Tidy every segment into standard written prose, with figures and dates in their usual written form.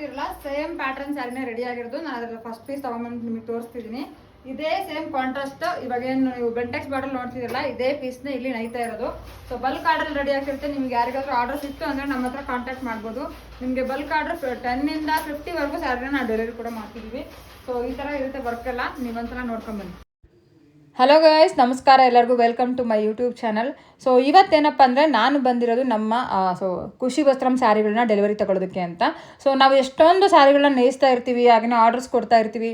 ನೋಡ್ತಿರಲ್ಲ same pattern ಸ್ಯಾರಿನೇ ready ಆಗಿರೋದು. ನಾನು ಅದ್ರ ಫಸ್ಟ್ ಪೀಸ್ ತಗೊಂಡ್ಬಂದು ನಿಮಗೆ ತೋರಿಸ್ತಿದ್ದೀನಿ. ಇದೇ ಸೇಮ್ ಕಾಂಟ್ರಾಸ್ಟ್ ಇವಾಗ ಏನು ನೀವು ಬೆಂಟೆಕ್ಸ್ ಬಾಟಲ್ ನೋಡ್ತಿರಲ್ಲ ಇದೇ ಪೀಸ್ನ ಇಲ್ಲಿ ನೈತಾ ಇರೋದು. ಸೊ ಬಲ್ಕ್ ಆರ್ಡರ್ ರೆಡಿ ಆಗ್ತಿರುತ್ತೆ. ನಿಮ್ಗೆ ಯಾರಿಗಾದ್ರೂ ಆರ್ಡರ್ ಸಿಕ್ತು ಅಂದ್ರೆ ನಮ್ಮ ಹತ್ರ ಕಾಂಟ್ಯಾಕ್ಟ್ ಮಾಡ್ಬೋದು. ನಿಮಗೆ ಬಲ್ಕ್ ಆರ್ಡರ್ 10 ಇಂದ 50 ವರೆಗೂ ಸ್ಯಾರಿನ ನಾವು ಡೆಲಿವರಿ ಕೂಡ ಮಾಡ್ತಿದ್ದೀವಿ. ಸೊ ಈ ಥರ ಇರುತ್ತೆ ವರ್ಕ್ ಎಲ್ಲ, ನೀವೊಂದ್ಸಲ ನೋಡ್ಕೊಂಬನ್ನಿ. ಹಲೋ ಗೈಸ್, ನಮಸ್ಕಾರ ಎಲ್ಲರಿಗೂ. Welcome to my YouTube channel. So ಇವತ್ತೇನಪ್ಪ ಅಂದರೆ ನಾನು ಬಂದಿರೋದು ನಮ್ಮ ಖುಷಿ ವಸ್ತ್ರಂ ಸ್ಯಾರಿಗಳನ್ನ ಡೆಲಿವರಿ ತಗೊಳ್ಳೋದಕ್ಕೆ ಅಂತ. ಸೊ ನಾವು ಎಷ್ಟೊಂದು ಸ್ಯಾರಿಗಳನ್ನ ನೇಯಿಸ್ತಾ ಇರ್ತೀವಿ, ಹಾಗೆಯೇ ಆರ್ಡರ್ಸ್ ಕೊಡ್ತಾ ಇರ್ತೀವಿ.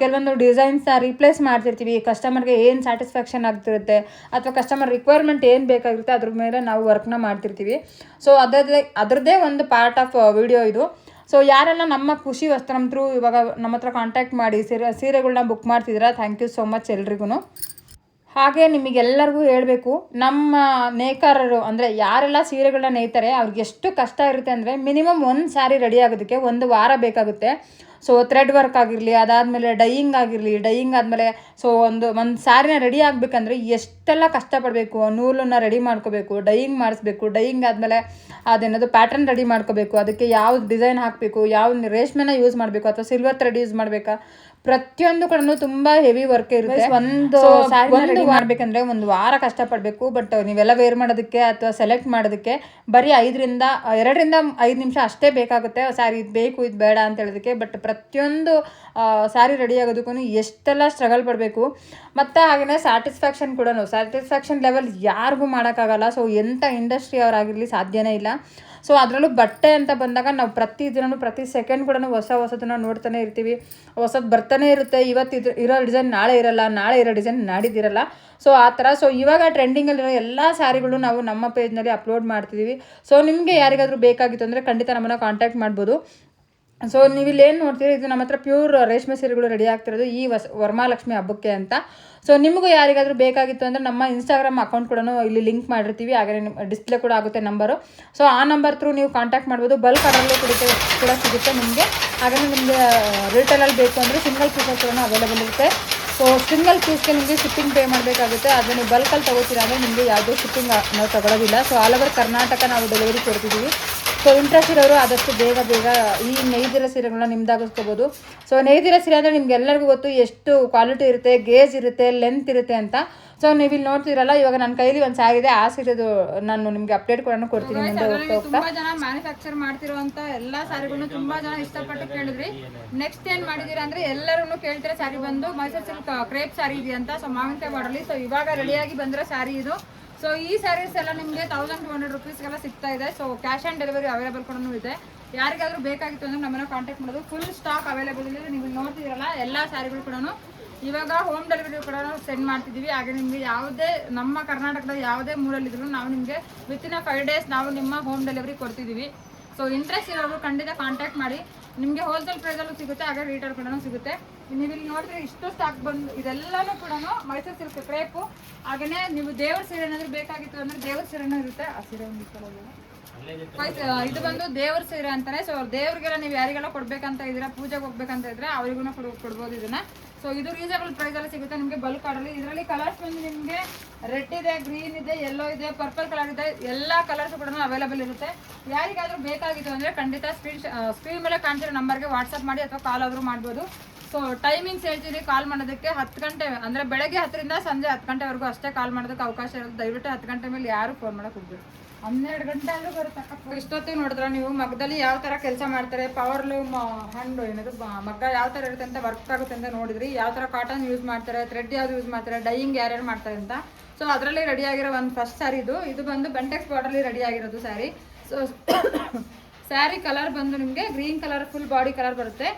ಕೆಲವೊಂದು ಡಿಸೈನ್ಸ್ನ ರೀಪ್ಲೇಸ್ ಮಾಡ್ತಿರ್ತೀವಿ. ಕಸ್ಟಮರ್ಗೆ ಏನು ಸ್ಯಾಟಿಸ್ಫ್ಯಾಕ್ಷನ್ ಆಗ್ತಿರುತ್ತೆ ಅಥವಾ ಕಸ್ಟಮರ್ ರಿಕ್ವೈರ್ಮೆಂಟ್ ಏನು ಬೇಕಾಗಿರುತ್ತೆ ಅದ್ರ ಮೇಲೆ ನಾವು ವರ್ಕ್ನ ಮಾಡ್ತಿರ್ತೀವಿ. ಸೊ ಅದರದ್ದೇ ಒಂದು ಪಾರ್ಟ್ ಆಫ್ ವಿಡಿಯೋ ಇದು. ಸೊ ಯಾರೆಲ್ಲ ನಮ್ಮ ಖುಷಿ ವಸ್ತ್ರಂ ಥ್ರೂ ಇವಾಗ ನಮ್ಮ ಹತ್ರ ಕಾಂಟ್ಯಾಕ್ಟ್ ಮಾಡಿ ಸೀರೆಗಳನ್ನ ಬುಕ್ ಮಾಡ್ತಿದ್ದೀರಾ, ಥ್ಯಾಂಕ್ ಯು ಸೋ ಮಚ್ ಎಲ್ರಿಗೂ. ಹಾಗೆ ನಿಮಗೆಲ್ಲರಿಗೂ ಹೇಳಬೇಕು, ನಮ್ಮ ನೇಕಾರರು ಅಂದರೆ ಯಾರೆಲ್ಲ ಸೀರೆಗಳನ್ನ ನೇಯ್ತಾರೆ ಅವ್ರಿಗೆ ಎಷ್ಟು ಕಷ್ಟ ಇರುತ್ತೆ ಅಂದರೆ ಮಿನಿಮಮ್ ಒಂದು ಸ್ಯಾರಿ ರೆಡಿ ಆಗೋದಕ್ಕೆ 1 ವಾರ ಬೇಕಾಗುತ್ತೆ. ಸೊ ಥ್ರೆಡ್ ವರ್ಕ್ ಆಗಿರಲಿ, ಅದಾದಮೇಲೆ ಡೈಯಿಂಗ್ ಆಗಿರಲಿ, ಡೈಯಿಂಗ್ ಆದಮೇಲೆ ಸೊ ಒಂದು ಸ್ಯಾರಿನ ರೆಡಿ ಆಗಬೇಕಂದ್ರೆ ಎಷ್ಟೆಲ್ಲ ಕಷ್ಟಪಡಬೇಕು. ನೂಲನ್ನು ರೆಡಿ ಮಾಡ್ಕೋಬೇಕು, ಡೈಯಿಂಗ್ ಮಾಡಿಸ್ಬೇಕು, ಡೈಯಿಂಗ್ ಆದಮೇಲೆ ಅದೇನದು ಪ್ಯಾಟರ್ನ್ ರೆಡಿ ಮಾಡ್ಕೋಬೇಕು, ಅದಕ್ಕೆ ಯಾವ ಡಿಸೈನ್ ಹಾಕಬೇಕು, ಯಾವ ರೇಷ್ಮೆನ ಯೂಸ್ ಮಾಡಬೇಕು ಅಥವಾ ಸಿಲ್ವರ್ ಥ್ರೆಡ್ ಯೂಸ್ ಮಾಡಬೇಕಾ, ಪ್ರತಿಯೊಂದು ಕಡೆ ತುಂಬ ಹೆವಿ ವರ್ಕ್ ಇರುತ್ತೆ. ಒಂದು ಸ್ಯಾರಿ ರೆಡಿ ಮಾಡಬೇಕಂದ್ರೆ 1 ವಾರ ಕಷ್ಟಪಡಬೇಕು. ಬಟ್ ನೀವೆಲ್ಲ ವೇರ್ ಮಾಡೋದಕ್ಕೆ ಅಥವಾ ಸೆಲೆಕ್ಟ್ ಮಾಡೋದಕ್ಕೆ ಬರೀ 2 ರಿಂದ 5 ನಿಮಿಷ ಅಷ್ಟೇ ಬೇಕಾಗುತ್ತೆ. ಸ್ಯಾರಿ ಇದು ಬೇಕು ಇದು ಬೇಡ ಅಂತ ಹೇಳೋದಕ್ಕೆ. ಬಟ್ ಪ್ರತಿಯೊಂದು ಸ್ಯಾರಿ ರೆಡಿ ಆಗೋದಕ್ಕೂ ಎಷ್ಟೆಲ್ಲ ಸ್ಟ್ರಗಲ್ ಪಡಬೇಕು. ಮತ್ತು ಹಾಗೆಯೇ ಸ್ಯಾಟಿಸ್ಫ್ಯಾಕ್ಷನ್ ಲೆವೆಲ್ ಯಾರಿಗೂ ಮಾಡೋಕ್ಕಾಗಲ್ಲ. ಸೊ ಎಂಥ ಇಂಡಸ್ಟ್ರಿ ಅವರಾಗಿರಲಿ ಸಾಧ್ಯನೇ ಇಲ್ಲ. ಸೊ ಅದರಲ್ಲೂ ಬಟ್ಟೆ ಅಂತ ಬಂದಾಗ ನಾವು ಪ್ರತಿ ದಿನವೂ ಪ್ರತಿ ಸೆಕೆಂಡ್ ಕೂಡ ಹೊಸದನ್ನು ನೋಡ್ತಾನೆ ಇರ್ತೀವಿ. ಹೊಸದು ಬರ್ತಾನೆ ಇರುತ್ತೆ. ಇವತ್ತು ಇರೋ ಡಿಸೈನ್ ನಾಳೆ ಇರಲ್ಲ, ನಾಳೆ ಇರೋ ಡಿಸೈನ್ ನಾಡಿದ್ದಿರಲ್ಲ. ಸೊ ಆ ಥರ. ಸೊ ಇವಾಗ ಟ್ರೆಂಡಿಂಗಲ್ಲಿರೋ ಎಲ್ಲ ಸ್ಯಾರಿಗಳು ನಾವು ನಮ್ಮ ಪೇಜ್ನಲ್ಲಿ ಅಪ್ಲೋಡ್ ಮಾಡ್ತಿದ್ದೀವಿ. ಸೊ ನಿಮಗೆ ಯಾರಿಗಾದರೂ ಬೇಕಾಗಿತ್ತು ಅಂದರೆ ಖಂಡಿತ ನಮ್ಮನ್ನು ಕಾಂಟ್ಯಾಕ್ಟ್ ಮಾಡ್ಬೋದು. ಸೊ ನೀವು ಇಲ್ಲೇನು ನೋಡ್ತೀರಿ, ಇದು ನಮ್ಮ ಹತ್ರ ಪ್ಯೂರ್ ರೇಷ್ಮೆ ಸೀರೆಗಳು ರೆಡಿ ಆಗ್ತಿರೋದು ಈ ವರಮಹಾಲಕ್ಷ್ಮಿ ಹಬ್ಬಕ್ಕೆ ಅಂತ. ಸೊ ನಿಮಗೂ ಯಾರಿಗಾದರೂ ಬೇಕಾಗಿತ್ತು ಅಂದರೆ ನಮ್ಮ ಇನ್ಸ್ಟಾಗ್ರಾಮ್ ಅಕೌಂಟ್ ಕೂಡ ಇಲ್ಲಿ ಲಿಂಕ್ ಮಾಡಿರ್ತೀವಿ. ಹಾಗೆ ಡಿಸ್ಪ್ಲೇ ಕೂಡ ಆಗುತ್ತೆ ನಂಬರು. ಸೊ ಆ ನಂಬರ್ ಥ್ರೂ ನೀವು ಕಾಂಟ್ಯಾಕ್ಟ್ ಮಾಡ್ಬೋದು. ಬಲ್ಕ್ ಆರ್ಡರ್ಲು ಕೂಡ ಸಿಗುತ್ತೆ ನಿಮಗೆ. ಹಾಗೆಯೇ ನಿಮಗೆ ರಿಟೇಲಲ್ಲಿ ಬೇಕು ಅಂದರೆ ಸಿಂಗಲ್ ಪೀಸಲ್ಲಿ ಕೂಡ ಅವೈಲೇಬಲ್ ಇರುತ್ತೆ. ಸೊ ಸಿಂಗಲ್ ಪೀಸ್ಗೆ ನಿಮಗೆ ಶಿಪ್ಪಿಂಗ್ ಪೇ ಮಾಡಬೇಕಾಗುತ್ತೆ. ಅದನ್ನು ನೀವು ಬಲ್ಕಲ್ಲಿ ತೊಗೋತೀರ ಅಂದರೆ ನಿಮಗೆ ಯಾವುದೇ ಶಿಪ್ಪಿಂಗ್ ನಾವು ತಗೊಳ್ಳೋದಿಲ್ಲ. ಸೊ ಆಲ್ ಓವರ್ ಕರ್ನಾಟಕ ನಾವು ಡೆಲಿವರಿ ಕೊಡ್ತಿದ್ದೀವಿ. ಸೊ ಇಂಟ್ರೆಸ್ಟ್ ಇರೋರು ಆದಷ್ಟು ಬೇಗ ಈ ನೇಯ್ದಿರೋ ಸೀರೆಗಳನ್ನ ನಿಮ್ದಾಗಿಸ್ಕೋಬೋದು. ಸೊ ನೇಯ್ದಿರೋ ಸೀರೆ ಅಂದರೆ ನಿಮ್ಗೆಲ್ಲರಿಗೂ ಗೊತ್ತು ಎಷ್ಟು ಕ್ವಾಲಿಟಿ ಇರುತ್ತೆ, ಗೇಜ್ ಇರುತ್ತೆ, ಲೆಂತ್ ಇರುತ್ತೆ ಅಂತ. ಸೊ ನೀವು ಇಲ್ಲಿ ನೋಡ್ತಿರಲ್ಲ, ಇವಾಗ ನನ್ನ ಕೈಲಿ ಒಂದು ಸ್ಯಾರಿ ಇದೆ. ಆ ಸೀರೆದು ನಾನು ನಿಮಗೆ ಅಪ್ಡೇಟ್ ಕೂಡ ಕೊಡ್ತೀನಿ ಮುಂದೆ ಹೋಗ್ತಾ. ತುಂಬ ಜನ ಮ್ಯಾನುಫ್ಯಾಕ್ಚರ್ ಮಾಡ್ತಿರೋಂಥ ಎಲ್ಲ ಸ್ಯಾರಿಗಳನ್ನ ತುಂಬ ಜನ ಇಷ್ಟಪಟ್ಟು ಕೇಳಿದ್ರಿ. ನೆಕ್ಸ್ಟ್ ಏನು ಮಾಡಿದ್ದೀರಾ ಅಂದರೆ ಎಲ್ಲರೂ ಕೇಳ್ತಾರೆ ಸ್ಯಾರಿ ಬಂದು ಮೈಸೂರು ಸಿಲ್ಕ್ ಕ್ರೇಪ್ ಸ್ಯಾರಿ ಇದೆ ಅಂತ. ಸೊ ಮಾವಿನಕಾಯಿ ಮಾಡಲಿ. ಸೊ ಇವಾಗ ರೆಡಿಯಾಗಿ ಬಂದಿರೋ ಸ್ಯಾರಿ ಇದು. ಸೊ ಈ ಸ್ಯಾರೀಸ್ ಎಲ್ಲ ನಿಮಗೆ 1200 ರೂಪೀಸ್ಗೆಲ್ಲ ಸಿಗ್ತಾ ಇದೆ. So cash on delivery available ಕೂಡ ಇದೆ. ಯಾರಿಗಾದ್ರೂ ಬೇಕಾಗಿತ್ತು ಅಂದರೆ ನಮ್ಮನ್ನು ಕಾಂಟ್ಯಾಕ್ಟ್ ಮಾಡೋದು. ಫುಲ್ ಸ್ಟಾಕ್ ಅವೈಲೇಬಲ್ ಇದೆ. ನೀವು ನೋಡ್ತಿದ್ದೀರಲ್ಲ ಎಲ್ಲ ಸ್ಯಾರಿಗಳು ಕೂಡ ಇವಾಗ ಹೋಮ್ ಡೆಲಿವರಿ ಕೂಡ ಸೆಂಡ್ ಮಾಡ್ತಿದ್ದೀವಿ. ಹಾಗೆ ನಿಮಗೆ ಯಾವುದೇ ನಮ್ಮ ಕರ್ನಾಟಕದ ಯಾವುದೇ ಮೂರಲ್ಲಿದ್ರು ನಾವು ನಿಮಗೆ ವಿತಿನ್ 5 ಡೇಸ್ ನಾವು ನಿಮ್ಮ ಹೋಮ್ ಡೆಲಿವರಿ ಕೊಡ್ತಿದ್ದೀವಿ. ಸೊ ಇಂಟ್ರೆಸ್ಟ್ ಇರೋರು ಖಂಡಿತ ಕಾಂಟ್ಯಾಕ್ಟ್ ಮಾಡಿ. ನಿಮಗೆ ಹೋಲ್ಸೇಲ್ ಪ್ರೈಸಲ್ಲೂ ಸಿಗುತ್ತೆ, ಹಾಗೆ ರೀಟೇಲ್ ಕೂಡ ಸಿಗುತ್ತೆ. ನೀವು ಇಲ್ಲಿ ನೋಡಿದ್ರೆ ಇಷ್ಟು ಸ್ಟಾಕ್ ಬಂದು ಇದೆಲ್ಲನೂ ಕೂಡ ಮೈಸೂರು ಸಿಲ್ಕ್ ಕ್ರೇಪು. ಹಾಗೆಯೇ ನೀವು ದೇವ್ರ ಸೀರೆ ಏನಾದರೂ ಬೇಕಾಗಿತ್ತು ಅಂದರೆ ದೇವ್ರ ಸೀರೆನೂ ಇರುತ್ತೆ. ಆ ಸೀರೆ ಒಂದು ಇದು ಬಂದು ದೇವ್ರ ಸೀರೆ ಅಂತಾರೆ. ಸೊ ದೇವ್ರಿಗೆಲ್ಲ ನೀವು ಯಾರಿಗೆಲ್ಲ ಕೊಡ್ಬೇಕಂತ ಇದ್ದೀರಾ, ಪೂಜೆಗೆ ಹೋಗ್ಬೇಕಂತ ಇದ್ರೆ ಅವರಿಗೂ ಕೊಡ್ಬೋದು ಇದನ್ನ. ಸೊ ಇದು ರೀಸನಬಲ್ ಪ್ರೈಸಲ್ಲಿ ಸಿಗುತ್ತೆ ನಿಮಗೆ ಬಲ್ಕ್ ಆರ್ಡರ್ಲಿ. ಇದರಲ್ಲಿ ಕಲರ್ಸ್ ಬಂದು ನಿಮಗೆ ರೆಡ್ ಇದೆ, ಗ್ರೀನ್ ಇದೆ, ಯೆಲ್ಲೋ ಇದೆ, ಪರ್ಪಲ್ ಕಲರ್ ಇದೆ. ಎಲ್ಲ ಕಲರ್ಸ್ ಕೂಡ ಅವೈಲೇಬಲ್ ಇರುತ್ತೆ. ಯಾರಿಗಾದ್ರೂ ಬೇಕಾಗಿತ್ತು ಅಂದರೆ ಖಂಡಿತ ಸ್ಕ್ರೀನ್ ಮೇಲೆ ಕಾಣ್ತಿರೋ ನಂಬರ್ಗೆ ವಾಟ್ಸಪ್ ಮಾಡಿ ಅಥವಾ ಕಾಲ್ ಆದರೂ ಮಾಡ್ಬೋದು. ಸೊ ಟೈಮಿಂಗ್ಸ್ ಹೇಳ್ತೀನಿ ಕಾಲ್ ಮಾಡೋದಕ್ಕೆ 10 ಗಂಟೆ ಅಂದರೆ ಬೆಳಗ್ಗೆ 10 ರಿಂದ ಸಂಜೆ 10 ಗಂಟೆವರೆಗೂ ಅಷ್ಟೇ ಕಾಲ್ ಮಾಡೋದಕ್ಕೆ ಅವಕಾಶ ಇರುತ್ತೆ. ದಯವಿಟ್ಟು 10 ಗಂಟೆ ಮೇಲೆ ಯಾರು ಫೋನ್ ಮಾಡೋಕೆ ಹೋಗ್ಬೇಕು. 12 ಗಂಟೆ ಆದರೂ ಬರುತ್ತೆ. ಇಷ್ಟೊತ್ತಿಗೆ ನೋಡಿದ್ರೆ ನೀವು ಮಗ್ಗದಲ್ಲಿ ಯಾವ ಥರ ಕೆಲಸ ಮಾಡ್ತಾರೆ, ಪವರ್ಲೂಮ್ ಹ್ಯಾಂಡ್ ಏನದು ಮಗ್ಗ ಯಾವ ಥರ ಇರುತ್ತೆ ಅಂತ ವರ್ಕ್ ಆಗುತ್ತೆ ಅಂತ ನೋಡಿದ್ರಿ. ಯಾವ ಥರ ಕಾಟನ್ ಯೂಸ್ ಮಾಡ್ತಾರೆ, ಥ್ರೆಡ್ ಯಾವ್ದು ಯೂಸ್ ಮಾಡ್ತಾರೆ, ಡೈಯಿಂಗ್ ಯಾರ್ಯಾರು ಮಾಡ್ತಾರೆ ಅಂತ. ಸೊ ಅದರಲ್ಲಿ ರೆಡಿಯಾಗಿರೋ ಒಂದು ಫಸ್ಟ್ ಸ್ಯಾರಿ ಇದು ಬಂದು ಬೆಂಟೆಕ್ಸ್ ಬಾರ್ಡರ್ಲಿ ರೆಡಿಯಾಗಿರೋದು ಸ್ಯಾರಿ. ಸೊ ಸ್ಯಾರಿ ಕಲರ್ ಬಂದು ನಿಮಗೆ green colour full body colour ಬರುತ್ತೆ.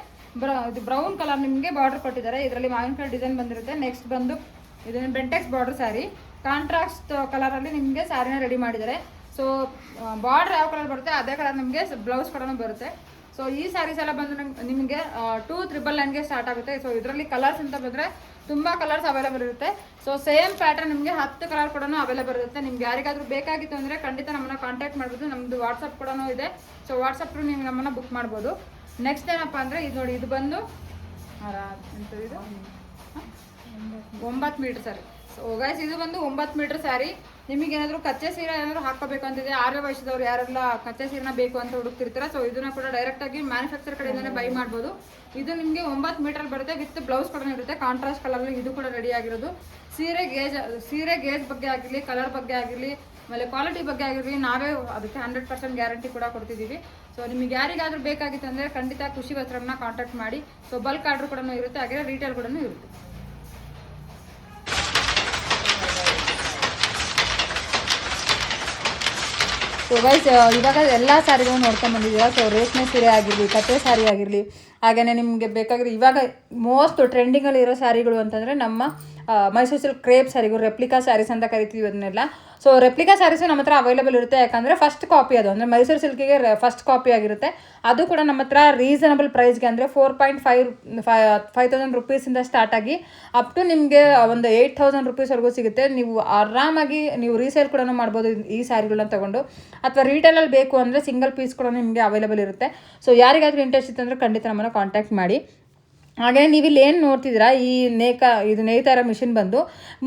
ಇದು ಬ್ರೌನ್ ಕಲರ್ ನಿಮಗೆ ಬಾರ್ಡರ್ ಕೊಟ್ಟಿದ್ದಾರೆ. ಇದರಲ್ಲಿ ಮಾವಿನಕಾಯಿ ಡಿಸೈನ್ ಬಂದಿರುತ್ತೆ. ನೆಕ್ಸ್ಟ್ ಬಂದು ಇದನ್ನು ಬೆಂಟೆಕ್ಸ್ ಬಾರ್ಡರ್ ಸ್ಯಾರಿ ಕಾಂಟ್ರಾಸ್ಟ್ ಕಲರಲ್ಲಿ ನಿಮಗೆ ಸ್ಯಾರಿನ ರೆಡಿ ಮಾಡಿದ್ದಾರೆ. ಸೊ ಬಾರ್ಡರ್ ಯಾವ ಕಲರ್ ಬರುತ್ತೆ ಅದೇ ಕಲರ್ ನಿಮಗೆ ಬ್ಲೌಸ್ ಕೂಡ ಬರುತ್ತೆ. ಸೊ ಈ ಸ್ಯಾರೀಸ್ ಎಲ್ಲ ಬಂದು ನಿಮಗೆ 2,999ಗೆ ಸ್ಟಾರ್ಟ್ ಆಗುತ್ತೆ. ಸೊ ಇದರಲ್ಲಿ ಕಲರ್ಸ್ ಅಂತ ಬಂದರೆ ತುಂಬ ಕಲರ್ಸ್ ಅವೈಲೇಬಲ್ ಇರುತ್ತೆ. ಸೊ ಸೇಮ್ ಪ್ಯಾಟರ್ನ್ ನಿಮಗೆ 10 ಕಲರ್ ಕೂಡ ಅವೈಲೇಬಲ್ ಇರುತ್ತೆ. ನಿಮ್ಗೆ ಯಾರಿಗಾದ್ರೂ ಬೇಕಾಗಿತ್ತು ಅಂದರೆ ಖಂಡಿತ ನಮ್ಮನ್ನು ಕಾಂಟ್ಯಾಕ್ಟ್ ಮಾಡ್ಬೋದು. ನಮ್ಮದು ವಾಟ್ಸಪ್ ಕೂಡ ಇದೆ. ಸೊ ವಾಟ್ಸಪ್ ಥ್ರೂ ನೀವು ನಮ್ಮನ್ನು ಬುಕ್ ಮಾಡ್ಬೋದು. ನೆಕ್ಸ್ಟ್ ಏನಪ್ಪ ಅಂದರೆ ಇದು ನೋಡಿ, ಇದು ಬಂದು ಇದು 9 ಮೀಟರ್ ಸ್ಯಾರಿ. ಸೊ ಗೈಸ್ ಇದು ಬಂದು 9 ಮೀಟರ್ ಸ್ಯಾರಿ. ನಿಮಗೇನಾದರೂ ಕಚ್ಚೆ ಸೀರೆ ಏನಾದರೂ ಹಾಕೋಬೇಕು ಅಂತಿದೆ, ಆರ್ಯ ವಯಸ್ಸದವ್ರು ಯಾರೆಲ್ಲ ಕಚ್ಚೆ ಸೀರೆನ ಬೇಕು ಅಂತ ಹುಡುಕ್ತಿರ್ತಾರೆ, ಸೊ ಇದನ್ನ ಕೂಡ ಡೈರೆಕ್ಟಾಗಿ ಮ್ಯಾನುಫ್ಯಾಕ್ಚರ್ ಕಡೆಯಿಂದನೇ ಬೈ ಮಾಡ್ಬೋದು. ಇದು ನಿಮಗೆ 9 ಮೀಟರ್ ಬರುತ್ತೆ, ವಿತ್ ಬ್ಲೌಸ್ ಕೂಡ ಇರುತ್ತೆ, ಕಾಂಟ್ರಾಸ್ಟ್ ಕಲರ್. ಇದು ಕೂಡ ರೆಡಿ ಆಗಿರೋದು. ಸೀರೆ ಗೇಜ್ ಬಗ್ಗೆ ಆಗಿರಲಿ, ಕಲರ್ ಬಗ್ಗೆ ಆಗಿರಲಿ, ಆಮೇಲೆ ಕ್ವಾಲಿಟಿ ಬಗ್ಗೆ ಆಗಿರಲಿ, ನಾವೇ ಅದಕ್ಕೆ 100% ಗ್ಯಾರಂಟಿ ಕೂಡ ಕೊಡ್ತಿದ್ದೀವಿ. ಸೊ ನಿಮಗೆ ಯಾರಿಗಾದ್ರೂ ಬೇಕಾಗಿತ್ತು ಅಂದರೆ ಖಂಡಿತ ಖುಷಿ ವಸ್ತ್ರನ ಕಾಂಟ್ಯಾಕ್ಟ್ ಮಾಡಿ. ಸೊ ಬಲ್ಕ್ ಆರ್ಡರ್ ಕೂಡ ಇರುತ್ತೆ, ಹಾಗೆ ರೀಟೇಲ್ ಕೂಡ ಇರುತ್ತೆ. ಸೊ ಗೈಸ್, ಇವಾಗ ಎಲ್ಲ ಸ್ಯಾರಿಗಳು ನೋಡ್ಕೊಂಡು ಬಂದಿದ್ದೀರಾ. ಸೊ ರೇಷ್ಮೆ ಸೀರೆ ಆಗಿರಲಿ, ಕಚ್ಚೆ ಸ್ಯಾರಿ ಆಗಿರಲಿ, ಹಾಗೆಯೇ ನಿಮಗೆ ಬೇಕಾಗಿರೋ ಇವಾಗ ಮೋಸ್ಟ್ ಟ್ರೆಂಡಿಂಗಲ್ಲಿ ಇರೋ ಸ್ಯಾರಿಗಳು ಅಂತಂದರೆ ನಮ್ಮ ಮೈಸೂರು ಸಿಲ್ಕ್ ಕ್ರೇಪ್ ಸ್ಯಾರಿಗಳು, ರೆಪ್ಲಿಕಾ ಸ್ಯಾರೀಸ್ ಅಂತ ಕರಿತೀವಿ ಅದನ್ನೆಲ್ಲ. ಸೊ ರೆಪ್ಲಿಕಾ ಸ್ಯಾರೀಸು ನಮ್ಮ ಹತ್ರ ಅವೈಲೇಬಲ್ ಇರುತ್ತೆ, ಯಾಕಂದರೆ ಫಸ್ಟ್ ಕಾಪಿ ಅದು, ಅಂದರೆ ಮೈಸೂರು ಸಿಲ್ಕಿಗೆ ಫಸ್ಟ್ ಕಾಪಿ ಆಗಿರುತ್ತೆ. ಅದು ಕೂಡ ನಮ್ಮ ಹತ್ರ ರೀಸನಬಲ್ ಪ್ರೈಸ್ಗೆ, ಅಂದರೆ 4,500 ರುಪೀಸಿಂದ ಸ್ಟಾರ್ಟ್ ಆಗಿ ಅಪ್ ಟು ನಿಮಗೆ ಒಂದು 8,000 ರುಪೀಸ್ವರೆಗೂ ಸಿಗುತ್ತೆ. ನೀವು ಆರಾಮಾಗಿ ನೀವು ರೀಸೇಲ್ ಕೂಡ ಮಾಡ್ಬೋದು ಈ ಸ್ಯಾರಿಗಳನ್ನ ತೊಗೊಂಡು, ಅಥವಾ ರೀಟೇಲಲ್ಲಿ ಬೇಕು ಅಂದರೆ ಸಿಂಗಲ್ ಪೀಸ್ ಕೂಡ ನಿಮಗೆ ಅವೈಲೇಬಲ್ ಇರುತ್ತೆ. ಸೊ ಯಾರಿಗಾದ್ರೂ ಇಂಟ್ರೆಸ್ಟ್ ಇತ್ತು ಅಂದರೆ ಖಂಡಿತ ನಮ್ಮನ್ನು ಕಾಂಟ್ಯಾಕ್ಟ್ ಮಾಡಿ. ಹಾಗೆ ನೀವು ಇಲ್ಲಿ ಏನು ನೋಡ್ತಿದ್ದೀರಾ, ಈ ಇದು ನೇಯ್ತಾ ಇರೋ ಮಿಷಿನ್ ಬಂದು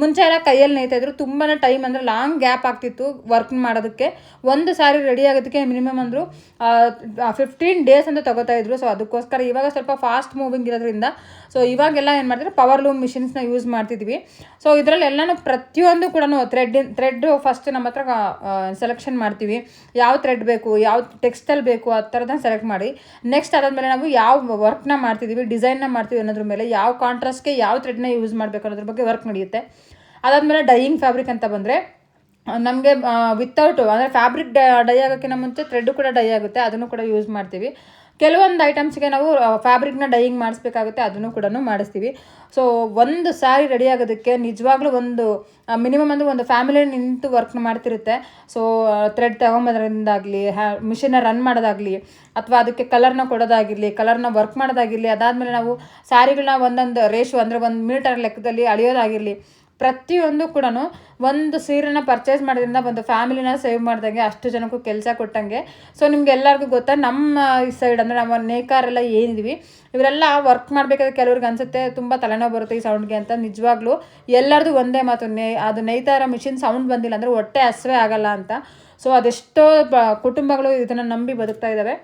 ಮುಂಚೆ ಎಲ್ಲ ಕೈಯಲ್ಲಿ ನೇಯ್ತಾ ಇದ್ರು. ತುಂಬಾ ಟೈಮ್ ಅಂದರೆ ಲಾಂಗ್ ಗ್ಯಾಪ್ ಆಗ್ತಿತ್ತು ವರ್ಕ್ ಮಾಡೋದಕ್ಕೆ. ಒಂದು ಸಾರಿ ರೆಡಿ ಆಗೋದಕ್ಕೆ ಮಿನಿಮಮ್ ಅಂದರು 15 ಡೇಸ್ ಅಂತ ತೊಗೋತಾ ಇದ್ರು. ಸೊ ಅದಕ್ಕೋಸ್ಕರ ಇವಾಗ ಸ್ವಲ್ಪ ಫಾಸ್ಟ್ ಮೂವಿಂಗ್ ಇರೋದ್ರಿಂದ ಸೊ ಇವಾಗೆಲ್ಲ ಏನು ಮಾಡ್ತಾರೆ, ಪವರ್ ಲೂಮ್ ಮಿಷಿನ್ಸ್ನ ಯೂಸ್ ಮಾಡ್ತಿದ್ವಿ. ಸೊ ಇದರಲ್ಲಿ ಎಲ್ಲನೂ ಪ್ರತಿಯೊಂದು ಕೂಡ ಥ್ರೆಡ್ ಫಸ್ಟ್ ನಮ್ಮ ಹತ್ರ ಸೆಲೆಕ್ಷನ್ ಮಾಡ್ತೀವಿ. ಯಾವ ಥ್ರೆಡ್ ಬೇಕು, ಯಾವ ಟೆಕ್ಸ್ಟೈಲ್ ಬೇಕು, ಆ ಥರದನ್ನ ಸೆಲೆಕ್ಟ್ ಮಾಡಿ ನೆಕ್ಸ್ಟ್ ಅದಾದಮೇಲೆ ನಾವು ಯಾವ ವರ್ಕ್ನ ಮಾಡ್ತಿದ್ದೀವಿ, ಡಿಸೈನ್ನ ಮಾಡ್ತೀವಿ ಅನ್ನೋದ್ರ ಮೇಲೆ, ಯಾವ ಕಾಂಟ್ರಾಸ್ಟ್ಗೆ ಯಾವ ಥ್ರೆಡ್ನ ಯೂಸ್ ಮಾಡಬೇಕು ಅನ್ನೋದ್ರ ಬಗ್ಗೆ ವರ್ಕ್ ನಡೆಯುತ್ತೆ. ಅದಾದಮೇಲೆ ಡೈಯಿಂಗ್ ಫ್ಯಾಬ್ರಿಕ್ ಅಂತ ಬಂದರೆ ನಮಗೆ ವಿತೌಟು ಅಂದರೆ ಫ್ಯಾಬ್ರಿಕ್ ಡೈ ಆಗೋಕ್ಕಿಂತ ಮುಂಚೆ ಥ್ರೆಡ್ಡು ಕೂಡ ಡೈ ಆಗುತ್ತೆ, ಅದನ್ನು ಕೂಡ ಯೂಸ್ ಮಾಡ್ತೀವಿ. ಕೆಲವೊಂದು ಐಟಮ್ಸ್ಗೆ ನಾವು ಫ್ಯಾಬ್ರಿಕ್ನ ಡೈಯಿಂಗ್ ಮಾಡಿಸ್ಬೇಕಾಗುತ್ತೆ, ಅದನ್ನು ಕೂಡ ಮಾಡಿಸ್ತೀವಿ. ಸೊ ಒಂದು ಸ್ಯಾರಿ ರೆಡಿ ಆಗೋದಕ್ಕೆ ನಿಜವಾಗ್ಲೂ ಮಿನಿಮಮ್ ಅಂದರೆ ಒಂದು ಫ್ಯಾಮಿಲಿ ನಿಂತು ವರ್ಕ್ ಮಾಡ್ತಿರುತ್ತೆ. ಸೊ ಥ್ರೆಡ್ ತೊಗೊಂಬೋದ್ರಿಂದಾಗಲಿ, ಮಿಷಿನ್ನ ರನ್ ಮಾಡೋದಾಗಲಿ, ಅಥವಾ ಅದಕ್ಕೆ ಕಲರ್ನ ಕೊಡೋದಾಗಿರಲಿ, ಕಲರ್ನ ವರ್ಕ್ ಮಾಡೋದಾಗಿರಲಿ, ಅದಾದಮೇಲೆ ನಾವು ಸ್ಯಾರಿಗಳನ್ನ ಒಂದೊಂದು ರೇಷು ಅಂದರೆ 1 ಮೀಟರ್ ಲೆಕ್ಕದಲ್ಲಿ ಅಳಿಯೋದಾಗಿರಲಿ, ಪ್ರತಿಯೊಂದು ಕೂಡ ಒಂದು ಸೀರೆನ ಪರ್ಚೇಸ್ ಮಾಡೋದ್ರಿಂದ ಒಂದು ಫ್ಯಾಮಿಲಿನ ಸೇವ್ ಮಾಡ್ದಂಗೆ, ಅಷ್ಟು ಜನಕ್ಕೂ ಕೆಲಸ ಕೊಟ್ಟಂಗೆ. ಸೊ ನಿಮ್ಗೆ ಎಲ್ಲರಿಗೂ ಗೊತ್ತಾ, ನಮ್ಮ ಈ ಸೈಡ್ ಅಂದರೆ ನಮ್ಮ ನೇಕಾರೆಲ್ಲ ಏನಿದ್ವಿ ಇವರೆಲ್ಲ ವರ್ಕ್ ಮಾಡಬೇಕಾದ್ರೆ ಕೆಲವ್ರಿಗೆ ಅನಿಸುತ್ತೆ ತುಂಬ ತಲೆನೋವು ಬರುತ್ತೆ ಈ ಸೌಂಡ್ಗೆ ಅಂತ. ನಿಜವಾಗ್ಲೂ ಎಲ್ಲರದು ಒಂದೇ ಮಾತು, ಅದು ನೇಯ್ತಾ ಇರೋ ಮಿಷಿನ್ ಸೌಂಡ್ ಬಂದಿಲ್ಲ ಅಂದರೆ ಹೊಟ್ಟೆ ಹಸಿವೆ ಆಗಲ್ಲ ಅಂತ. ಸೊ ಅದೆಷ್ಟೋ ಕುಟುಂಬಗಳು ಇದನ್ನು ನಂಬಿ ಬದುಕ್ತಾ ಇದ್ದಾವೆ.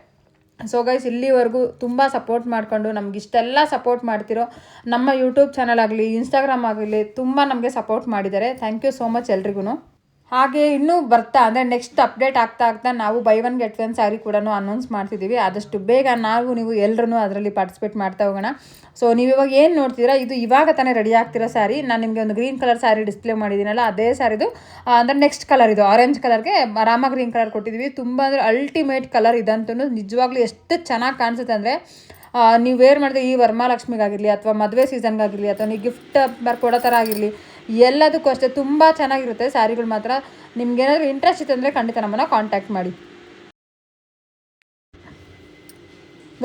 ಸೊ ಗೈಸ್, ಇಲ್ಲಿವರೆಗೂ ತುಂಬ ಸಪೋರ್ಟ್ ಮಾಡಿಕೊಂಡು ನಮ್ಗೆ ಇಷ್ಟೆಲ್ಲ ಸಪೋರ್ಟ್ ಮಾಡ್ತಿರೋ ನಮ್ಮ ಯೂಟ್ಯೂಬ್ ಚಾನಲ್ ಆಗಲಿ, ಇನ್ಸ್ಟಾಗ್ರಾಮ್ ಆಗಲಿ ತುಂಬ ನಮಗೆ ಸಪೋರ್ಟ್ ಮಾಡಿದ್ದಾರೆ. ಥ್ಯಾಂಕ್ ಯು ಸೋ ಮಚ್ ಎಲ್ರಿಗೂ. ಹಾಗೆ ಇನ್ನೂ ಬರ್ತಾ ಅಂದರೆ ನೆಕ್ಸ್ಟ್ ಅಪ್ಡೇಟ್ ಆಗ್ತಾ ನಾವು ಬೈ 1 get 1 ಸ್ಯಾರಿ ಕೂಡ ಅನೌನ್ಸ್ ಮಾಡ್ತಿದ್ದೀವಿ. ಆದಷ್ಟು ಬೇಗ ನೀವು ಎಲ್ಲರೂ ಅದರಲ್ಲಿ ಪಾರ್ಟಿಸಿಪೇಟ್ ಮಾಡ್ತಾ ಹೋಗೋಣ. ಸೊ ನೀವು ಇವಾಗ ಏನು ನೋಡ್ತೀರಾ, ಇದು ಇವಾಗ ತಾನೇ ರೆಡಿ ಆಗ್ತಿರೋ ಸ್ಯಾರಿ. ನಾನು ನಿಮಗೆ ಒಂದು ಗ್ರೀನ್ ಕಲರ್ ಸ್ಯಾರಿ ಡಿಸ್ಪ್ಲೇ ಮಾಡಿದ್ದೀನಲ್ಲ, ಅದೇ ಸ್ಯಾರಿದು ಅಂದರೆ ನೆಕ್ಸ್ಟ್ ಕಲರ್ ಇದು ಆರೆಂಜ್ ಕಲರ್ಗೆ ರಾಮ ಗ್ರೀನ್ ಕಲರ್ ಕೊಟ್ಟಿದ್ದೀವಿ. ತುಂಬ ಅಂದರೆ ಅಲ್ಟಿಮೇಟ್ ಕಲರ್ ಇದಂತೂ ನಿಜವಾಗ್ಲೂ ಎಷ್ಟು ಚೆನ್ನಾಗಿ ಕಾಣಿಸುತ್ತೆ ಅಂದರೆ, ನೀವು ವೇರ್ ಮಾಡಿದ್ರೆ ಈ ವರಮಹಾಲಕ್ಷ್ಮಿಗಾಗಿರಲಿ, ಅಥವಾ ಮದುವೆ ಸೀಸನ್ಗಾಗಿರಲಿ, ಅಥವಾ ನೀವು ಗಿಫ್ಟ್ ಕೊಡೋ ಥರ ಆಗಿರಲಿ, ಎಲ್ಲದಕ್ಕೂ ಅಷ್ಟೇ ತುಂಬ ಚೆನ್ನಾಗಿರುತ್ತೆ ಸ್ಯಾರಿಗಳು ಮಾತ್ರ. ನಿಮ್ಗೇನಾದರೂ ಇಂಟ್ರೆಸ್ಟ್ ಇತ್ತು ಅಂದರೆ ಖಂಡಿತ ನಮ್ಮನ್ನು ಕಾಂಟ್ಯಾಕ್ಟ್ ಮಾಡಿ.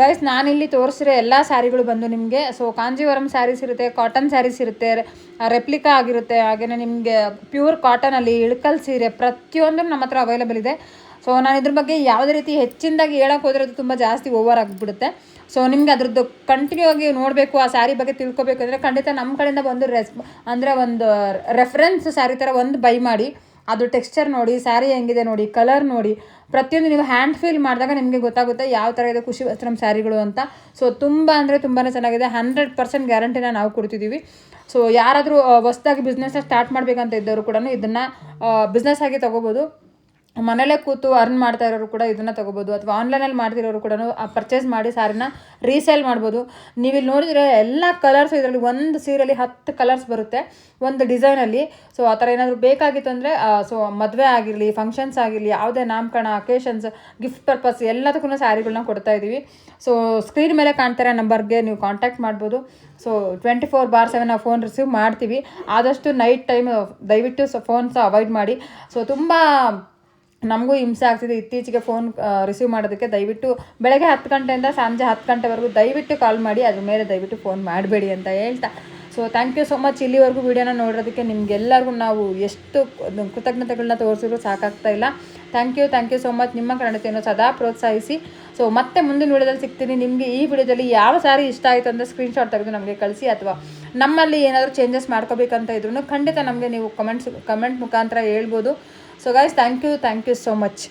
ಗೈಸ್, ನಾನಿಲ್ಲಿ ತೋರಿಸಿರೋ ಎಲ್ಲ ಸ್ಯಾರಿಗಳು ಬಂದು ನಿಮಗೆ ಸೊ ಕಾಂಜೀವರಂ ಸ್ಯಾರೀಸ್ ಇರುತ್ತೆ, ಕಾಟನ್ ಸ್ಯಾರೀಸ್ ಇರುತ್ತೆ, ರೆಪ್ಲಿಕಾ ಆಗಿರುತ್ತೆ, ಹಾಗೆಯೇ ನಿಮಗೆ ಪ್ಯೂರ್ ಕಾಟನಲ್ಲಿ ಇಳ್ಕಲ್ ಸೀರೆ ಪ್ರತಿಯೊಂದು ನಮ್ಮ ಹತ್ರ ಅವೈಲೇಬಲ್ ಇದೆ. ಸೊ ನಾನು ಇದ್ರ ಬಗ್ಗೆ ಯಾವುದೇ ರೀತಿ ಹೆಚ್ಚಿನದಾಗಿ ಹೇಳೋಕೆ ಹೋದರೆ ಅದು ತುಂಬ ಜಾಸ್ತಿ ಓವರ್ ಆಗಿಬಿಡುತ್ತೆ. ಸೊ ನಿಮಗೆ ಅದ್ರದ್ದು ಕಂಟಿನ್ಯೂ ಆಗಿ ನೋಡಬೇಕು, ಆ ಸ್ಯಾರಿ ಬಗ್ಗೆ ತಿಳ್ಕೊಬೇಕು ಅಂದರೆ ಖಂಡಿತ ನಮ್ಮ ಕಡೆಯಿಂದ ಒಂದು ರೆಫರೆನ್ಸ್ ಸ್ಯಾರಿ ಥರ ಒಂದು ಬೈ ಮಾಡಿ, ಅದು ಟೆಕ್ಸ್ಚರ್ ನೋಡಿ, ಸ್ಯಾರಿ ಹೆಂಗಿದೆ ನೋಡಿ, ಕಲರ್ ನೋಡಿ, ಪ್ರತಿಯೊಂದು ನೀವು ಹ್ಯಾಂಡ್ ಫೀಲ್ ಮಾಡಿದಾಗ ನಿಮಗೆ ಗೊತ್ತಾಗುತ್ತೆ ಯಾವ ಥರ ಇದೆ ಖುಷಿ ವಸ್ತ್ರಂ ಸ್ಯಾರಿಗಳು ಅಂತ. ಸೊ ತುಂಬ ಅಂದರೆ ತುಂಬಾ ಚೆನ್ನಾಗಿದೆ, 100% ಗ್ಯಾರಂಟಿನ ನಾವು ಕೊಡ್ತಿದ್ದೀವಿ. ಸೊ ಯಾರಾದರೂ ಹೊಸದಾಗಿ ಬಿಸ್ನೆಸ್ನ ಸ್ಟಾರ್ಟ್ ಮಾಡಬೇಕಂತ ಇದ್ದವರು ಕೂಡ ಇದನ್ನು ಬಿಸ್ನೆಸ್ ಆಗಿ ತೊಗೋಬೋದು. ಮನೇಲೇ ಕೂತು ಅರ್ನ್ ಮಾಡ್ತಾ ಇರೋರು ಕೂಡ ಇದನ್ನು ತೊಗೋಬೋದು, ಅಥವಾ ಆನ್ಲೈನಲ್ಲಿ ಮಾಡ್ತಿರೋರು ಕೂಡ ಪರ್ಚೇಸ್ ಮಾಡಿ ಸ್ಯಾರಿನ ರೀಸೇಲ್ ಮಾಡ್ಬೋದು. ನೀವಿಲ್ಲಿ ನೋಡಿದರೆ ಎಲ್ಲ ಕಲರ್ಸ್ ಇದರಲ್ಲಿ ಒಂದು ಸೀರೆಯಲ್ಲಿ 10 ಕಲರ್ಸ್ ಬರುತ್ತೆ ಒಂದು ಡಿಸೈನಲ್ಲಿ. ಸೊ ಆ ಥರ ಏನಾದರೂ ಬೇಕಾಗಿತ್ತು ಅಂದರೆ ಸೊ ಮದುವೆ ಆಗಿರಲಿ, ಫಂಕ್ಷನ್ಸ್ ಆಗಿರಲಿ, ಯಾವುದೇ ನಾಮಕರಣ, ಅಕೇಶನ್ಸ್, ಗಿಫ್ಟ್ ಪರ್ಪಸ್ ಎಲ್ಲದಕ್ಕೂ ಸ್ಯಾರಿಗಳನ್ನ ಕೊಡ್ತಾ ಇದ್ದೀವಿ. ಸೊ ಸ್ಕ್ರೀನ್ ಮೇಲೆ ಕಾಣ್ತಿರೋ ನಂಬರ್ಗೆ ನೀವು ಕಾಂಟ್ಯಾಕ್ಟ್ ಮಾಡ್ಬೋದು. ಸೊ 24/7 ನಾವು ಫೋನ್ ರಿಸೀವ್ ಮಾಡ್ತೀವಿ. ಆದಷ್ಟು ನೈಟ್ ಟೈಮ್ ದಯವಿಟ್ಟು ಫೋನ್ಸ್ ಅವಾಯ್ಡ್ ಮಾಡಿ. ಸೊ ತುಂಬ ನಮಗೂ ಹಿಂಸೆ ಆಗ್ತಿದೆ ಇತ್ತೀಚೆಗೆ ಫೋನ್ ರಿಸೀವ್ ಮಾಡೋದಕ್ಕೆ. ದಯವಿಟ್ಟು ಬೆಳಗ್ಗೆ 10 ಗಂಟೆಯಿಂದ ಸಂಜೆ 10 ಗಂಟೆವರೆಗೂ ದಯವಿಟ್ಟು ಕಾಲ್ ಮಾಡಿ, ಅದ್ರ ಮೇಲೆ ದಯವಿಟ್ಟು ಫೋನ್ ಮಾಡಬೇಡಿ ಅಂತ ಹೇಳ್ತಾ, so thank you so much. ಇಲ್ಲಿವರೆಗೂ ವೀಡಿಯೋನ ನೋಡೋದಕ್ಕೆ ನಿಮಗೆಲ್ಲರಿಗೂ ನಾವು ಎಷ್ಟು ಕೃತಜ್ಞತೆಗಳನ್ನ ತೋರಿಸಿದ್ರು ಸಾಕಾಗ್ತಾ ಇಲ್ಲ. Thank you so much. ನಿಮ್ಮ ಕನ್ನಡತೆಯನ್ನು ಸದಾ ಪ್ರೋತ್ಸಾಹಿಸಿ. ಸೊ ಮತ್ತೆ ಮುಂದಿನ ವಿಡಿಯೋದಲ್ಲಿ ಸಿಗ್ತೀನಿ. ನಿಮಗೆ ಈ ವಿಡಿಯೋದಲ್ಲಿ ಯಾವ ಸಾರಿ ಇಷ್ಟ ಆಯಿತು ಅಂತ ಸ್ಕ್ರೀನ್ಶಾಟ್ ತೆಗೆದು ನಮಗೆ ಕಳಿಸಿ, ಅಥವಾ ನಮ್ಮಲ್ಲಿ ಏನಾದರೂ ಚೇಂಜಸ್ ಮಾಡ್ಕೋಬೇಕಂತ ಇದ್ರೂ ಖಂಡಿತ ನಮಗೆ ನೀವು ಕಮೆಂಟ್ ಮುಖಾಂತರ ಹೇಳ್ಬೋದು. So guys, thank you so much.